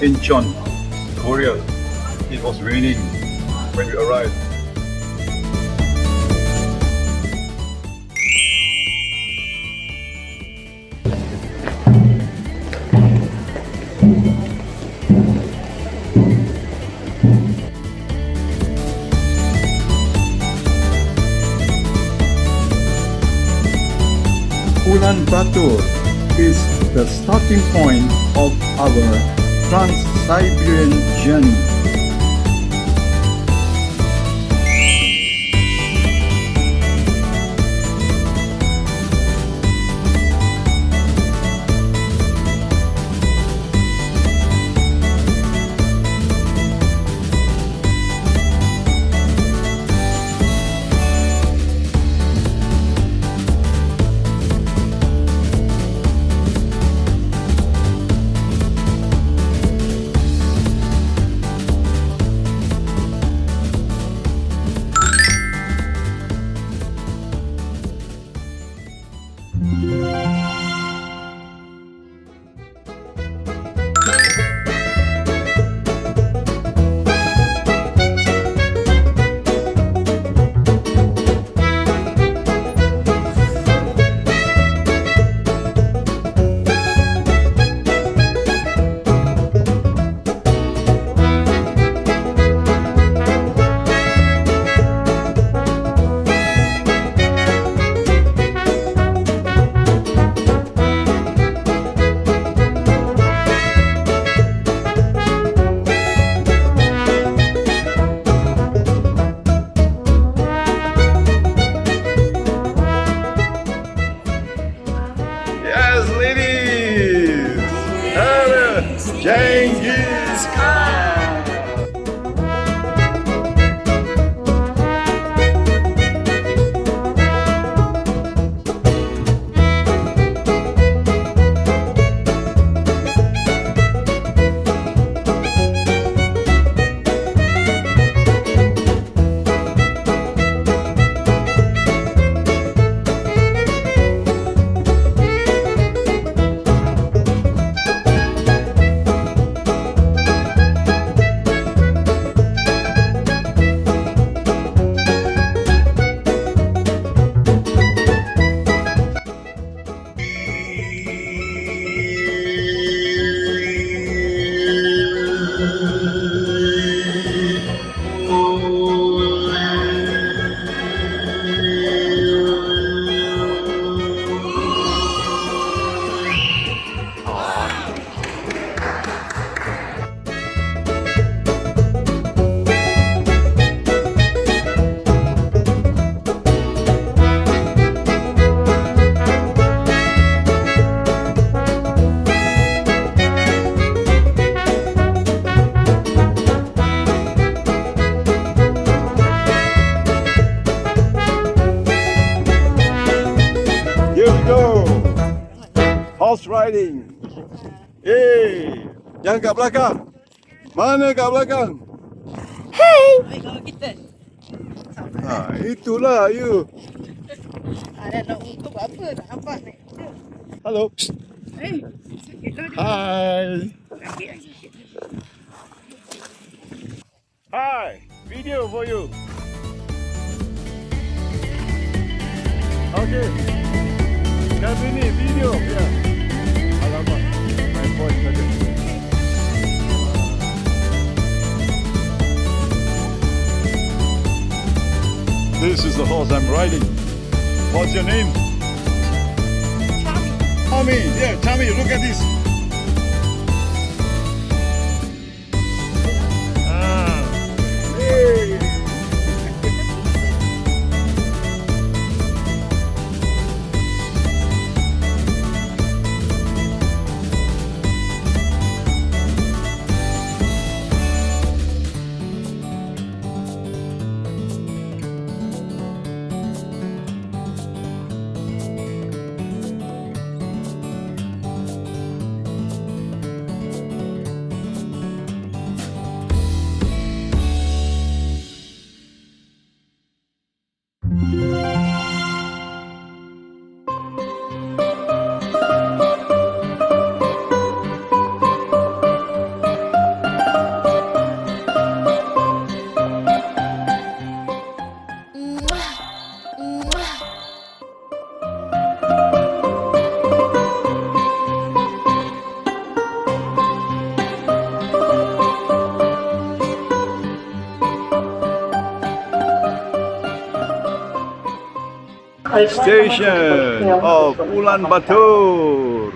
Incheon, Korea. It was raining when we arrived. Ulaanbaatar is the starting point of our Trans Siberian journey. Genghis Khan! Horse riding. Yang kat belakang. Mana kat belakang? Hey. Itulah you. Ada nak untuk apa? Tak nampak ni. Hello. Hi. Hi. Video for you. Okay. Kami ni video. Ya. Alamak. My voice tadi. This is the horse I'm riding. What's your name? Tommy. Yeah, Tommy, look at this. Hey. Station of Ulaanbaatar.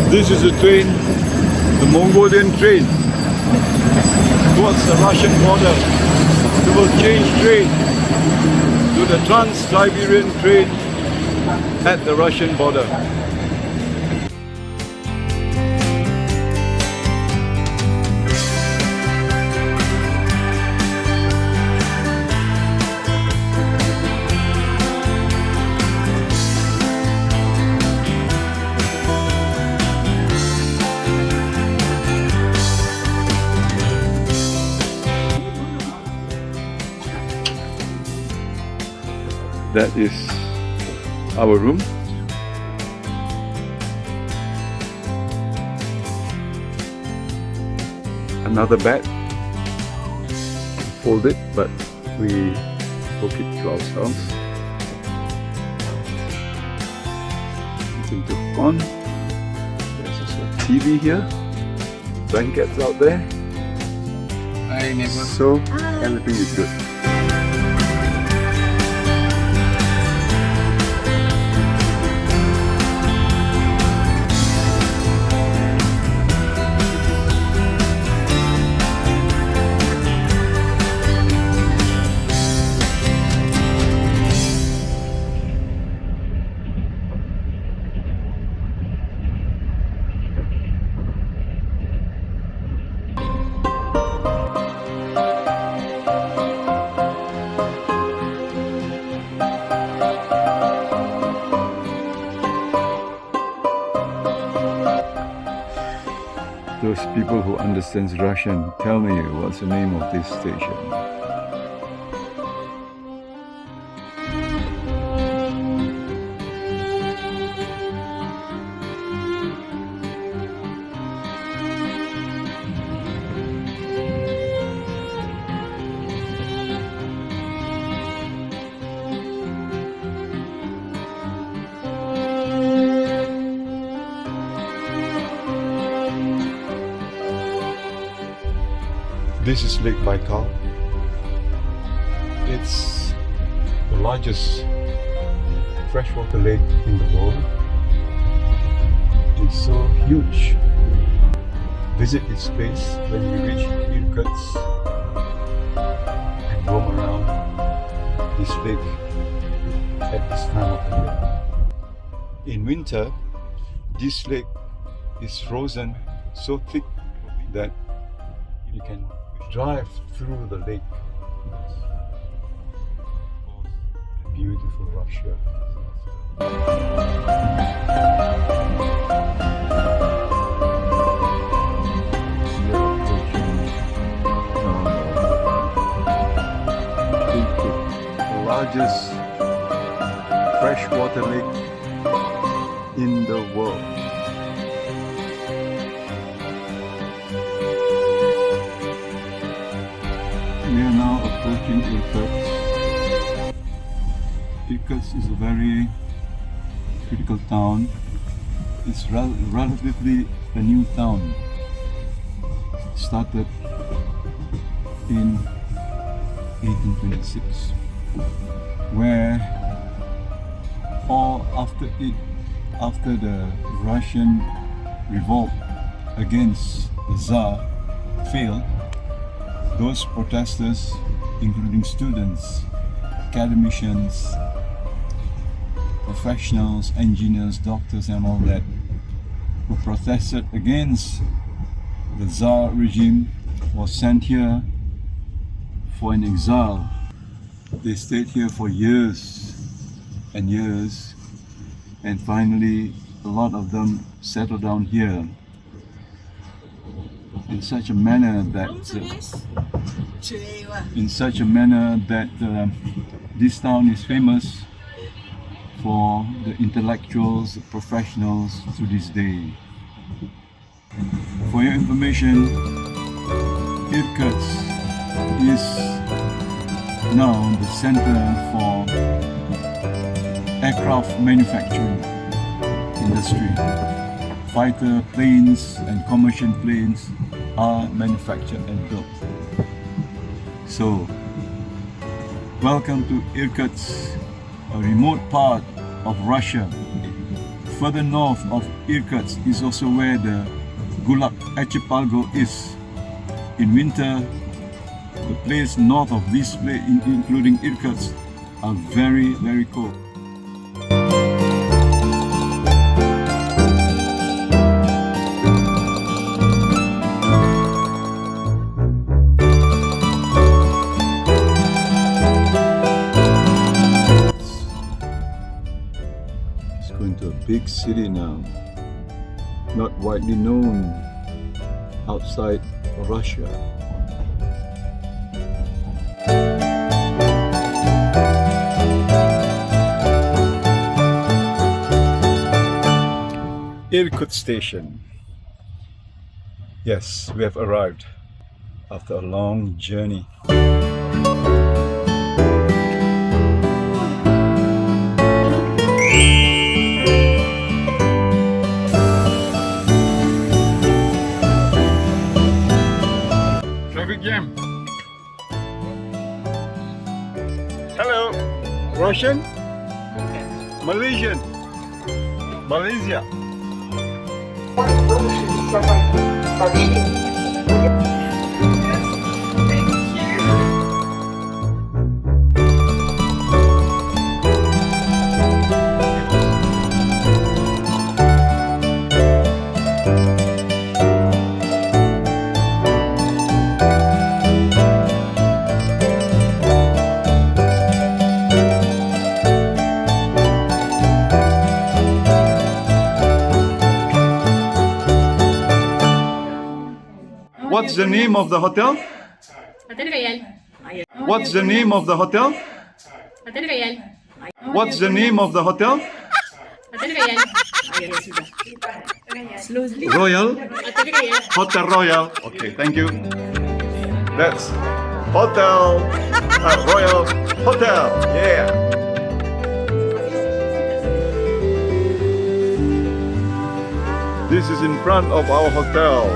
This is a train, the Mongolian train, towards the Russian border. We will change train to the Trans Siberian train at the Russian border. That is our room. Another bed, folded, but we book it to ourselves. Nothing to hook on. There's also a TV here, blankets out there. So everything is good. Those people who understands Russian, tell me what's the name of this station. This is Lake Baikal. It's the largest freshwater lake in the world. It's so huge. Visit this place when you reach Irkutsk and roam around this lake at this time of the year. In winter, this lake is frozen so thick that you can drive through the lake. Beautiful Russia. We are approaching the largest freshwater lake in the world. We are now approaching Irkutsk. Irkutsk is a very critical town. It's relatively a new town. Started in 1826, where all after the Russian revolt against the Tsar failed, those protesters, including students, academicians, professionals, engineers, doctors and all that, who protested against the Tsar regime, was sent here for an exile. They stayed here for years and years, and finally a lot of them settled down here in such a manner that this town is famous for the intellectuals, the professionals to this day. For your information, Irkutsk is now the center for aircraft manufacturing industry. Fighter planes and commercial planes are manufactured and built. So, welcome to Irkutsk, a remote part of Russia. Further north of Irkutsk is also where the Gulag archipelago is. In winter, the place north of this place, including Irkutsk, are very, very cold. It's going to a big city now, not widely known outside Russia. Irkutsk station. Yes, we have arrived after a long journey. Traffic jam. Hello. Russian? Malaysian? Malaysia. What's the name of the hotel? What's the name of the hotel? What's the name of the hotel? Royal? Hotel Royal. Okay, thank you. That's Hotel Royal Hotel. Yeah. This is in front of our hotel.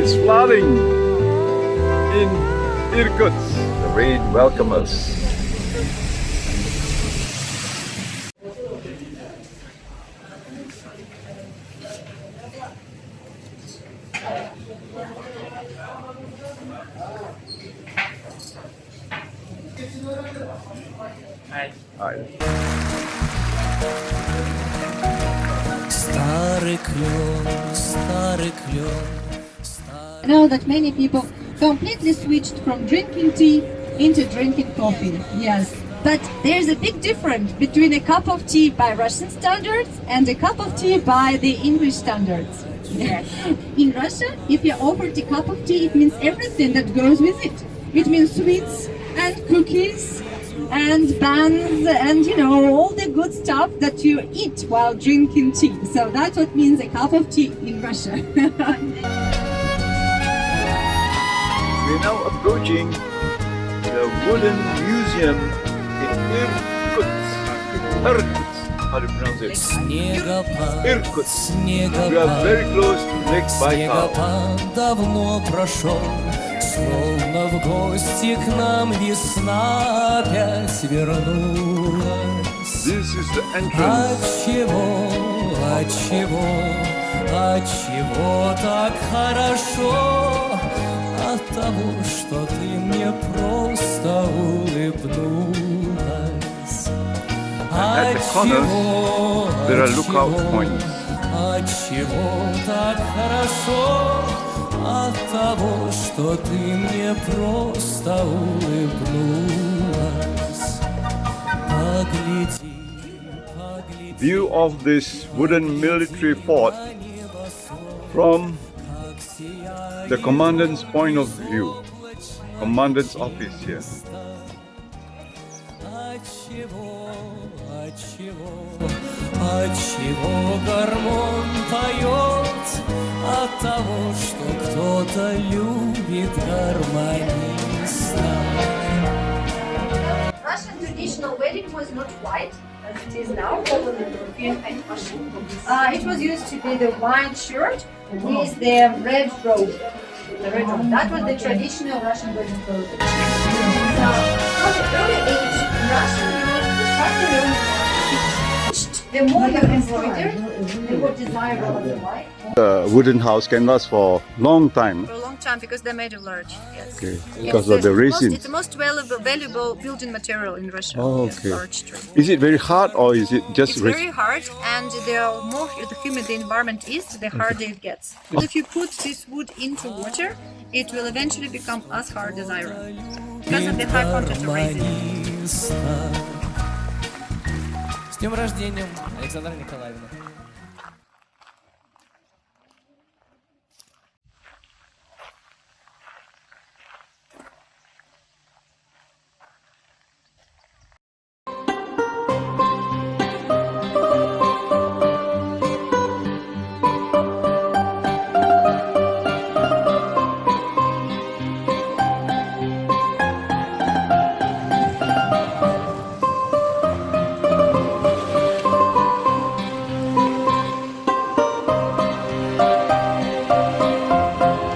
It's flooding in Irkutsk. The rain welcomes us. Старый клен I know that many people completely switched from drinking tea into drinking coffee. Yes, but there's a big difference between a cup of tea by Russian standards and a cup of tea by the English standards. Yes. In Russia, if you're offered a cup of tea, it means everything that goes with it. It means sweets and cookies and buns and all the good stuff that you eat while drinking tea. So that's what means a cup of tea in Russia. We're now approaching the wooden museum in Irkutsk. How do you pronounce it? Irkutsk. We are very close to Lake Baikal. давно прошел, словно в гости к нам весна опять вернулась. This is the entrance. Отчего так хорошо? От того, что ты мне просто улыбнулась. At the corners, there are lookout points. Отчего так хорошо? От того, что ты мне просто улыбнулась. Погляди. View of this wooden military fort from the commandant's point of view, commandant's office here. Отчего гармон поет? От того, что кто-то любит гармониста. Russian traditional wedding was not white, as it is now, over the European and Russian. It was used to be the white shirt with the red robe. The red robe. That was the traditional Russian wedding clothing. So, from the early age, Russian used to start their own wedding. The more you embroider, the more desirable the wife. The wooden house can last for a long time. For a long time because they're made of larch. Yes. Okay, because of the resin. It's the most valuable building material in Russia. Oh, yes, okay. larch tree. Is it very hard or is it just It's very hard, and the humid the environment is, the harder it gets. If you put this wood into water, it will eventually become as hard as iron because of the high content of resin. С днем рождения, Александра Николаевна.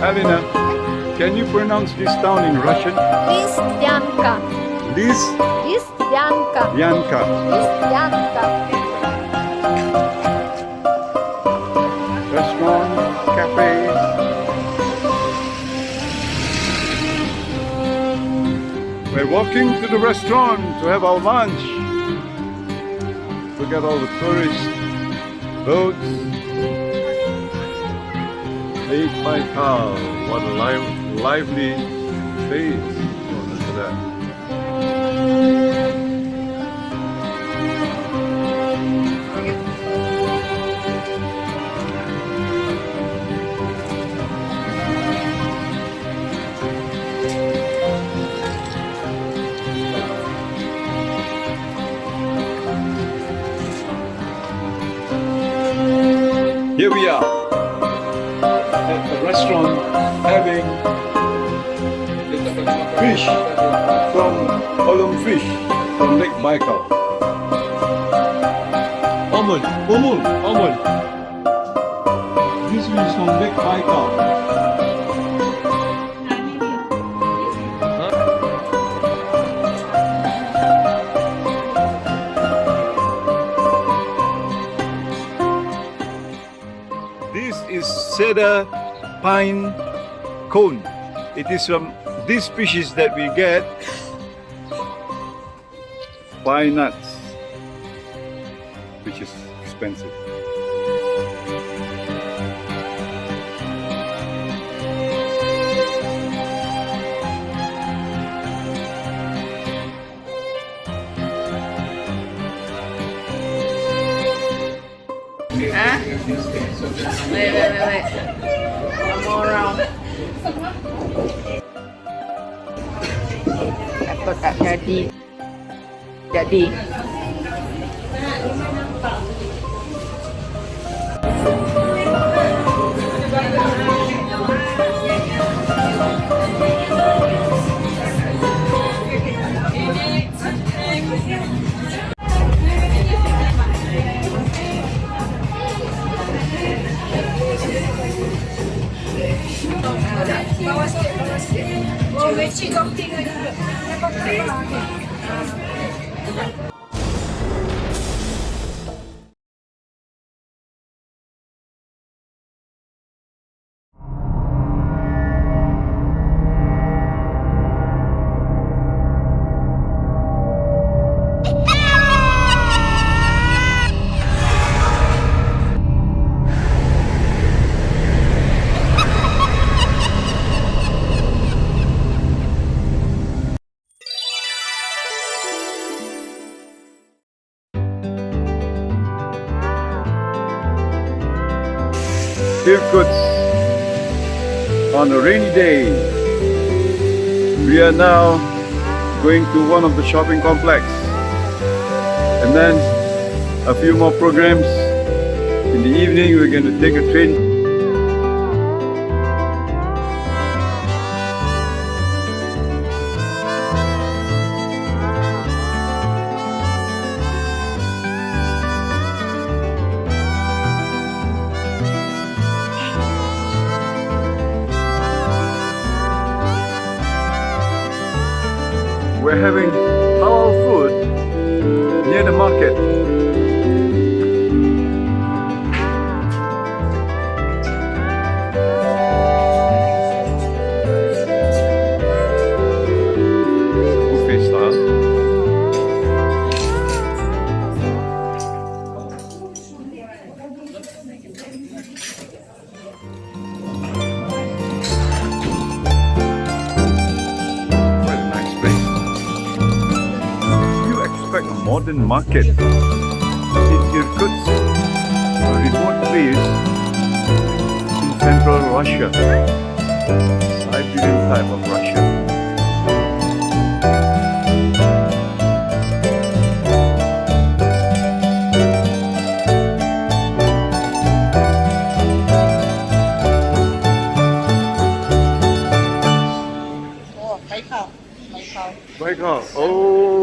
Alina, can you pronounce this town in Russian? Листвянка. Листвянка. Yanka. Листвянка. Restaurants, cafes. We're walking to the restaurant to have our lunch. Look at all the tourist boats. Lake Baikal, what a lively place. Oh, look at that. Here we are at the restaurant having fish from fish from Lake Baikal. Almond. This is from Lake Baikal. This is cedar pine cone. It is from this species that we get pine nuts, which is expensive. Wait. One more round. Apakah jadi? Irkutsk on a rainy day. We are now going to one of the shopping complex, and then a few more programs. In the evening we're going to take a train. We're having halal food near the market. Buffet style. Quite a nice place. A modern market in Irkutsk, a remote place in central Russia, Siberian type of Russia. Baikal. Oh.